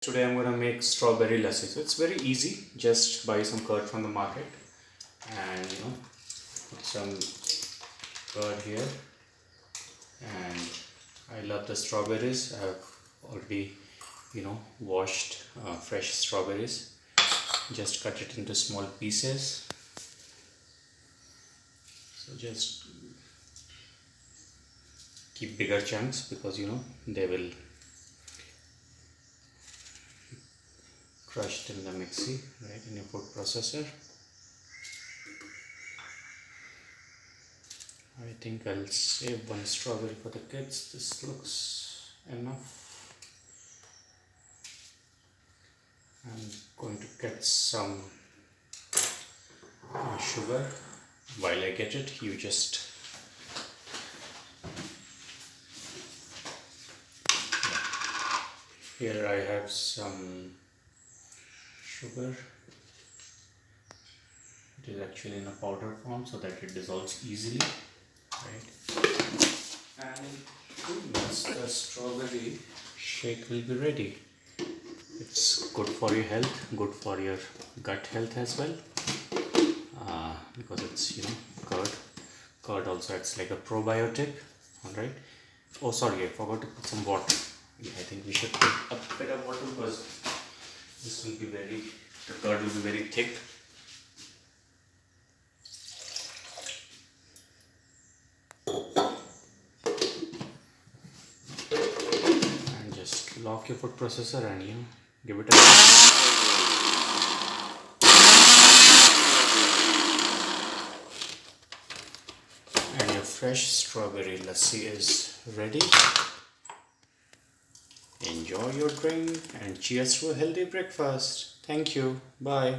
Today I'm going to make strawberry lassi. So it's very easy. Just buy some curd from the market and put some curd here. And I love the strawberries. I've already washed fresh strawberries. Just cut it into small pieces. So just keep bigger chunks because they will crushed in the mixie, right, in your food processor. I think I'll save one strawberry for the kids. This looks enough. I'm going to get some sugar. While I get it, you just here I have some sugar. It is actually in a powder form so that it dissolves easily, right? And goodness, the strawberry shake will be ready. It's good for your health, good for your gut health as well, because it's curd also acts like a probiotic. All right. Oh, sorry, I forgot to put some water. Yeah, I think we should put a bit of water because this will be the curd will be very thick. And just lock your food processor and give it a and your fresh strawberry lassi is ready. Enjoy your drink and cheers to a healthy breakfast. Thank you. Bye.